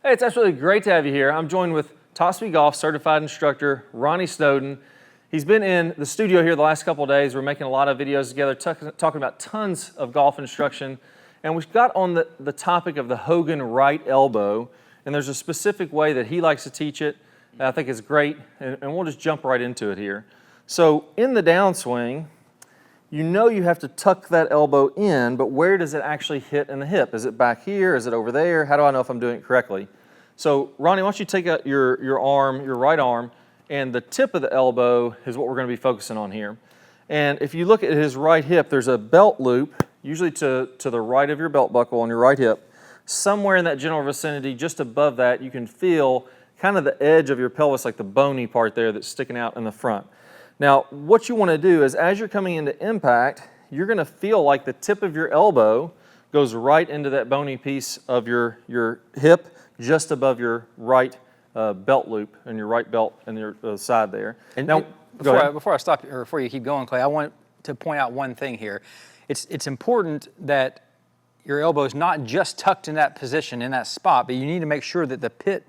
Hey, it's absolutely great to have you here. I'm joined with Top Speed Golf certified instructor Ronnie Snowden. He's been in the studio here the last couple of days. We're making a lot of videos together, talking about tons of golf instruction. And we've got on the topic of the Hogan right elbow. And there's a specific way that he likes to teach it that I think is great. And we'll just jump right into it here. So in the downswing, you know you have to tuck that elbow in, but where does it actually hit in the hip? Is it back here? Is it over there? How do I know if I'm doing it correctly? So Ronnie, why don't you take out your arm, your right arm, and the tip of the elbow is what we're going to be focusing on here. And if you look at his right hip, there's a belt loop, usually to the right of your belt buckle on your right hip. Somewhere in that general vicinity, just above that, you can feel kind of the edge of your pelvis, like the bony part there that's sticking out in the front. Now, what you want to do is as you're coming into impact, you're going to feel like the tip of your elbow goes right into that bony piece of your hip, just above your right belt loop and your right belt and your side there. And now, before I stop, or before you keep going, Clay, I want to point out one thing here. It's important that your elbow is not just tucked in that position, in that spot, but you need to make sure that the pit,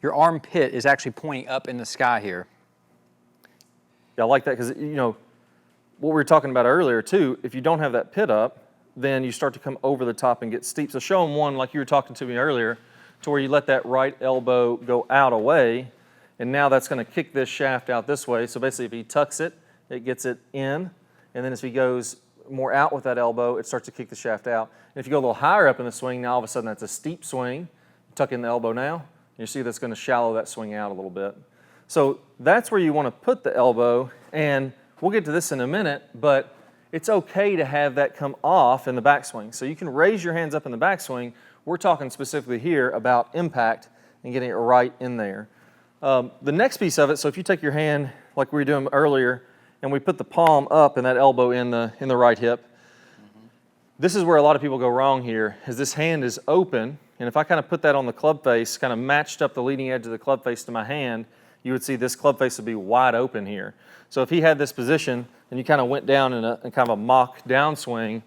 your arm pit, is actually pointing up in the sky here. Yeah, I like that because, you know, what we were talking about earlier too, if you don't have that pit up, then you start to come over the top and get steep. So show them one like you were talking to me earlier, to where you let that right elbow go out away, and now that's going to kick this shaft out this way. So basically if he tucks it, it gets it in, and then as he goes more out with that elbow, it starts to kick the shaft out. And if you go a little higher up in the swing, now all of a sudden that's a steep swing. Tuck in the elbow now, and you see that's going to shallow that swing out a little bit. So that's where you want to put the elbow, and we'll get to this in a minute, but it's okay to have that come off in the backswing. So you can raise your hands up in the backswing. We're talking specifically here about impact and getting it right in there. The next piece of it, so if you take your hand like we were doing earlier, and we put the palm up and that elbow in the right hip, this is where a lot of people go wrong here, is this hand is open, and if I kind of put that on the club face, kind of matched up the leading edge of the club face to my hand, you would see this club face would be wide open here. So if he had this position and you kind of went down in kind of a mock downswing,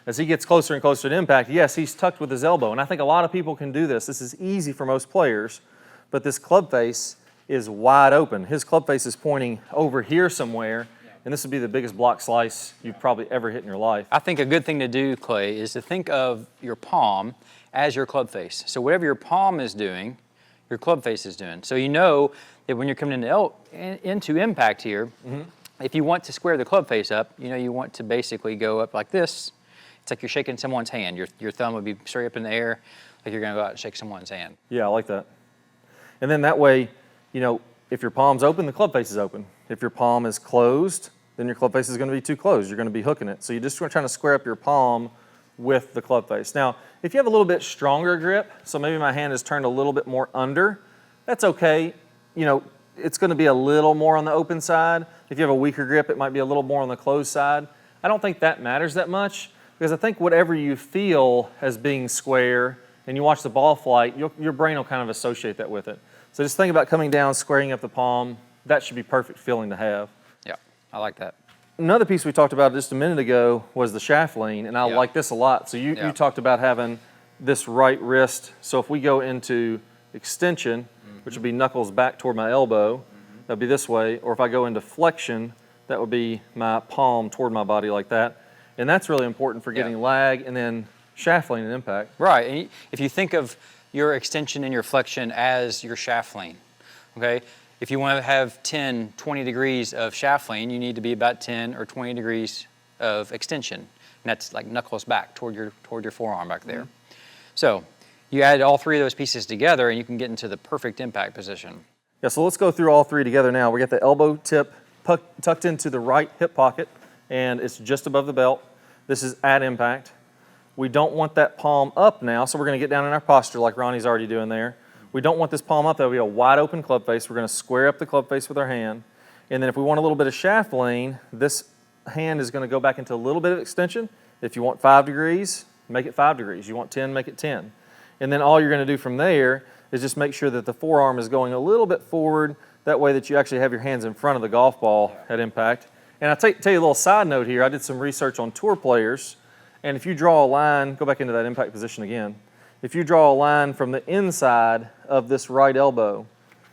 as he gets closer and closer to impact, yes, he's tucked with his elbow. And I think a lot of people can do this. This is easy for most players, but this club face is wide open. His club face is pointing over here somewhere, and this would be the biggest block slice you've probably ever hit in your life. I think a good thing to do, Clay, is to think of your palm as your club face. So whatever your palm is doing, your club face is doing. So you know that when you're coming into impact here, if you want to square the club face up, you know you want to basically go up like this. It's like you're shaking someone's hand. Your thumb would be straight up in the air, like you're going to go out and shake someone's hand. Yeah, I like that. And then that way, you know, if your palm's open, the club face is open. If your palm is closed, then your club face is going to be too closed. You're going to be hooking it. So you're just trying to square up your palm with the club face. Now, if you have a little bit stronger grip, so maybe my hand is turned a little bit more under, that's okay. You know, it's going to be a little more on the open side. If you have a weaker grip, it might be a little more on the closed side. I don't think that matters that much, because I think whatever you feel as being square and you watch the ball flight, your brain will kind of associate that with it. So just think about coming down, squaring up the palm. That should be perfect feeling to have. Yeah, I like that. Another piece we talked about just a minute ago was the shaft lean, and I like this a lot. So you talked about having this right wrist. So if we go into extension, which would be knuckles back toward my elbow, that would be this way. Or if I go into flexion, that would be my palm toward my body like that. And that's really important for getting lag and then shaft lean and impact. Right, and if you think of your extension and your flexion as your shaft lean, okay? If you want to have 10, 20 degrees of shaft lean, you need to be about 10 or 20 degrees of extension. And that's like knuckles back toward your forearm back there. So you add all three of those pieces together and you can get into the perfect impact position. Yeah, so let's go through all three together now. We got the elbow tip tucked into the right hip pocket, and it's just above the belt. This is at impact. We don't want that palm up now, so we're going to get down in our posture like Ronnie's already doing there. We don't want this palm up. That would be a wide open club face. We're going to square up the club face with our hand. And then if we want a little bit of shaft lean, this hand is going to go back into a little bit of extension. If you want 5 degrees, make it 5 degrees. You want 10, make it 10. And then all you're going to do from there is just make sure that the forearm is going a little bit forward. That way that you actually have your hands in front of the golf ball at impact. And I'll tell you a little side note here. I did some research on tour players. And if you draw a line, go back into that impact position again. if you draw a line from the inside of this right elbow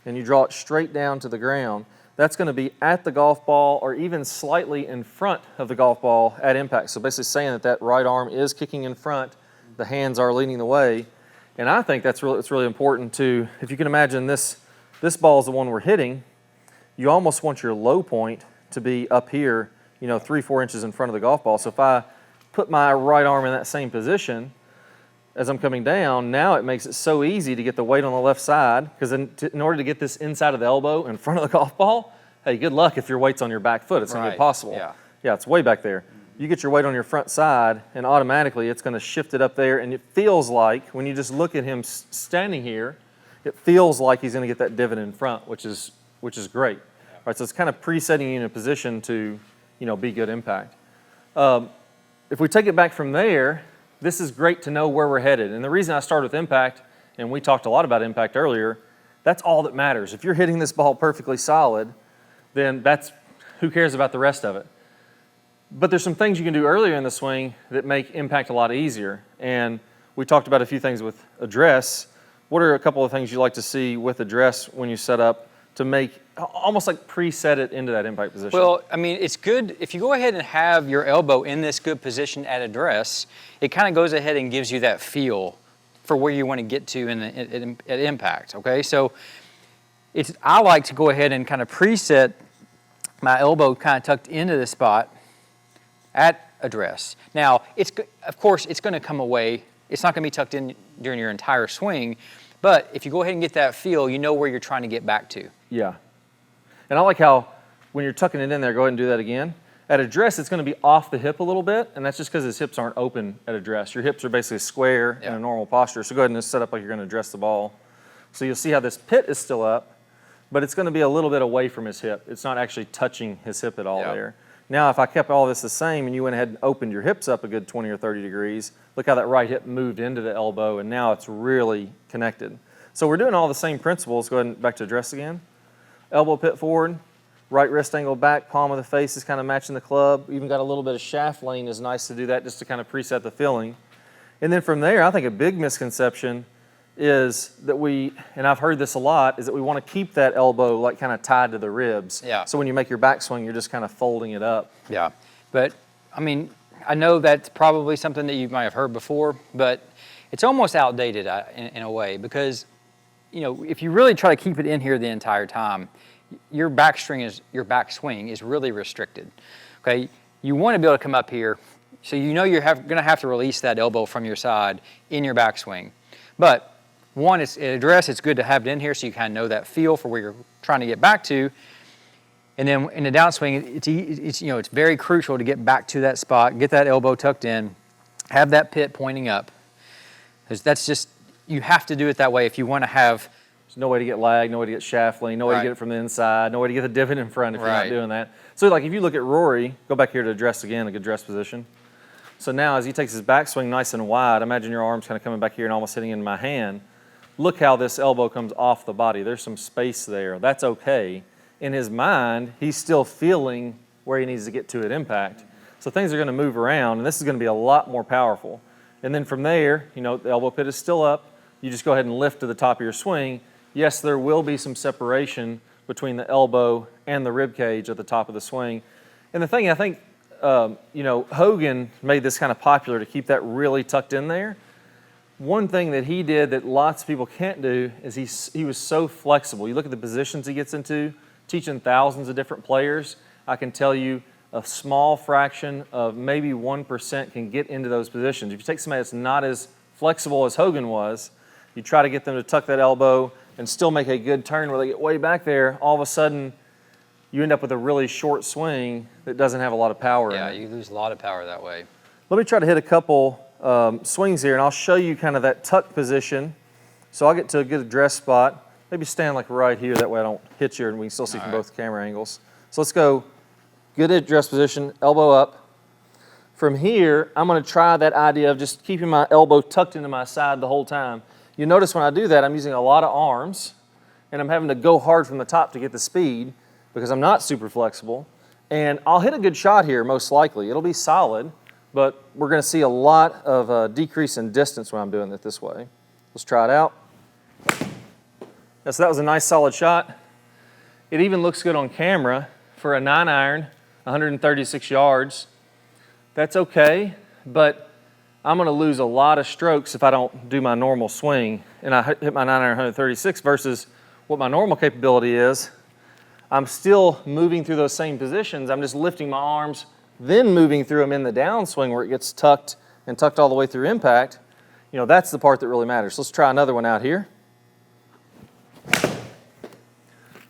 and you draw it straight down to the ground, that's going to be at the golf ball or even slightly in front of the golf ball at impact. So basically saying that that right arm is kicking in front, the hands are leading the way. And I think it's really important to, if you can imagine this ball is the one we're hitting, you almost want your low point to be up here, 3-4 inches in front of the golf ball. So if I put my right arm in that same position as I'm coming down, now it makes it so easy to get the weight on the left side, because in order to get this inside of the elbow in front of the golf ball, hey, good luck if your weight's on your back foot. It's going to be impossible. Yeah, it's way back there. You get your weight on your front side, and automatically it's going to shift it up there, and it feels like, when you just look at him standing here, it feels like he's going to get that divot in front, which is great. All right, so it's kind of presetting you in a position to, be good impact. If we take it back from there, this is great to know where we're headed. And the reason I started with impact, and we talked a lot about impact earlier, that's all that matters. If you're hitting this ball perfectly solid, then who cares about the rest of it? But there's some things you can do earlier in the swing that make impact a lot easier. And we talked about a few things with address. What are a couple of things you like to see with address when you set up to make, almost like preset it into that impact position? Well, I mean, it's good if you go ahead and have your elbow in this good position at address, it kind of goes ahead and gives you that feel for where you want to get to at impact, okay? So I like to go ahead and kind of preset my elbow kind of tucked into the spot at address. Now, of course, it's going to come away. It's not going to be tucked in during your entire swing, but if you go ahead and get that feel, you know where you're trying to get back to. Yeah. And I like how when you're tucking it in there, go ahead and do that again. At address, it's going to be off the hip a little bit, and that's just because his hips aren't open at address. Your hips are basically square in a normal posture, so go ahead and just set up like you're going to address the ball. So you'll see how this pit is still up, but it's going to be a little bit away from his hip. It's not actually touching his hip at all there. Now, if I kept all this the same and you went ahead and opened your hips up a good 20 or 30 degrees, look how that right hip moved into the elbow, and now it's really connected. So we're doing all the same principles. Go ahead and back to address again. Elbow pit forward, right wrist angle back, palm of the face is kind of matching the club. Even got a little bit of shaft lean is nice to do that just to kind of preset the feeling. And then from there, I think a big misconception is that and I've heard this a lot, is that we want to keep that elbow like kind of tied to the ribs. Yeah. So when you make your backswing, you're just kind of folding it up. Yeah, but I mean, I know that's probably something that you might have heard before, but it's almost outdated in a way, because if you really try to keep it in here the entire time, your backswing is really restricted. Okay, you want to be able to come up here, so you're going to have to release that elbow from your side in your backswing. But one, it's address. It's good to have it in here so you kind of know that feel for where you're trying to get back to. And then in the downswing, it's very crucial to get back to that spot, get that elbow tucked in, have that pit pointing up. That's just, you have to do it that way if you want to have. There's no way to get lag, no way to get shaft lean, no way to get it from the inside, no way to get the divot in front if you're not doing that. So like if you look at Rory, go back here to address again, a good dress position. So now as he takes his backswing nice and wide, imagine your arms kind of coming back here and almost hitting in my hand. Look how this elbow comes off the body. There's some space there. That's okay. In his mind, he's still feeling where he needs to get to at impact. So things are going to move around, and this is going to be a lot more powerful. And then from there, the elbow pit is still up. You just go ahead and lift to the top of your swing. Yes, there will be some separation between the elbow and the rib cage at the top of the swing. And the thing I think, Hogan made this kind of popular to keep that really tucked in there. One thing that he did that lots of people can't do is he was so flexible. You look at the positions he gets into, teaching thousands of different players. I can tell you a small fraction of maybe 1% can get into those positions. If you take somebody that's not as flexible as Hogan was, you try to get them to tuck that elbow and still make a good turn where they get way back there, all of a sudden you end up with a really short swing that doesn't have a lot of power in it. Yeah, you lose a lot of power that way. Let me try to hit a couple swings here, and I'll show you kind of that tuck position. So I'll get to a good address spot. Maybe stand like right here, that way I don't hit you and we can still see from both camera angles. So let's go good address position, elbow up. From here, I'm going to try that idea of just keeping my elbow tucked into my side the whole time. You notice when I do that, I'm using a lot of arms, and I'm having to go hard from the top to get the speed because I'm not super flexible. And I'll hit a good shot here, most likely. It'll be solid, but we're going to see a lot of decrease in distance when I'm doing it this way. Let's try it out. Yeah, so that was a nice solid shot. It even looks good on camera for a 9-iron, 136 yards. That's okay, but I'm going to lose a lot of strokes if I don't do my normal swing and I hit my 9-iron 136 versus what my normal capability is. I'm still moving through those same positions. I'm just lifting my arms, then moving through them in the downswing where it gets tucked and tucked all the way through impact. You know, that's the part that really matters. Let's try another one out here.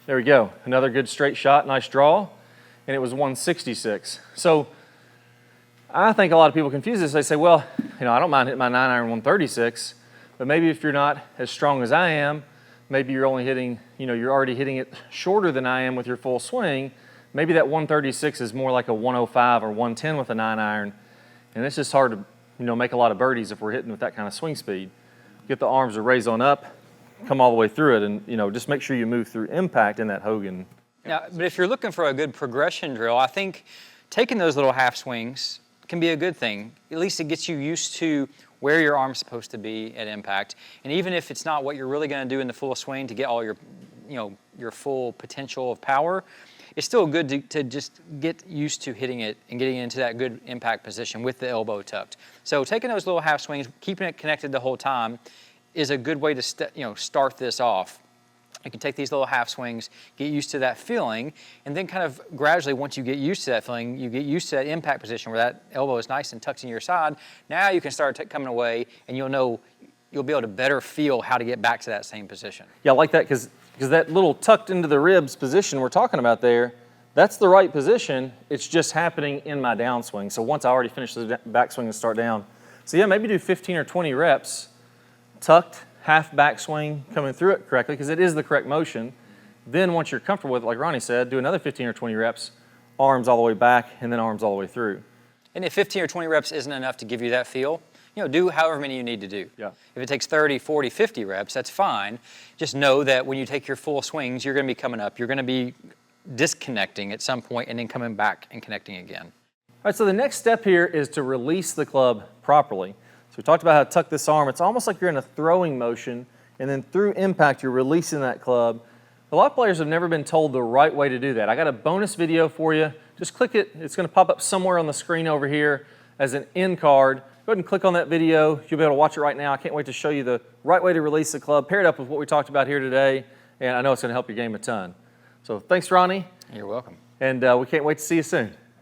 There we go. Another good straight shot, nice draw, and it was 166. So I think a lot of people confuse this. They say, well, you know, I don't mind hitting my 9-iron 136, but maybe if you're not as strong as I am, maybe you're only hitting, you know, you're already hitting it shorter than I am with your full swing. Maybe that 136 is more like a 105 or 110 with a 9-iron, and it's just hard to, you know, make a lot of birdies if we're hitting with that kind of swing speed. Get the arms to raise on up, come all the way through it, and, you know, just make sure you move through impact in that Hogan. Now, but if you're looking for a good progression drill, I think taking those little half swings can be a good thing. At least it gets you used to where your arm's supposed to be at impact. And even if it's not what you're really going to do in the full swing to get all your, you know, your full potential of power, it's still good to just get used to hitting it and getting into that good impact position with the elbow tucked. So taking those little half swings, keeping it connected the whole time, is a good way to start this off. You can take these little half swings, get used to that feeling, and then kind of gradually, once you get used to that feeling, you get used to that impact position where that elbow is nice and tucked in your side. Now you can start coming away, and you'll be able to better feel how to get back to that same position. Yeah, I like that because that little tucked into the ribs position we're talking about there, that's the right position. It's just happening in my downswing. So once I already finish the backswing and start down. So yeah, maybe do 15 or 20 reps, tucked, half backswing, coming through it correctly, because it is the correct motion. Then once you're comfortable with it, like Ronnie said, do another 15 or 20 reps, arms all the way back, and then arms all the way through. And if 15 or 20 reps isn't enough to give you that feel, you know, do however many you need to do. Yeah. If it takes 30, 40, 50 reps, that's fine. Just know that when you take your full swings, you're going to be coming up. You're going to be disconnecting at some point and then coming back and connecting again. All right, so the next step here is to release the club properly. So we talked about how to tuck this arm. It's almost like you're in a throwing motion, and then through impact, you're releasing that club. A lot of players have never been told the right way to do that. I got a bonus video for you. Just click it. It's going to pop up somewhere on the screen over here as an end card. Go ahead and click on that video. You'll be able to watch it right now. I can't wait to show you the right way to release the club, pair it up with what we talked about here today, and I know it's going to help your game a ton. So thanks, Ronnie. You're welcome. And we can't wait to see you soon.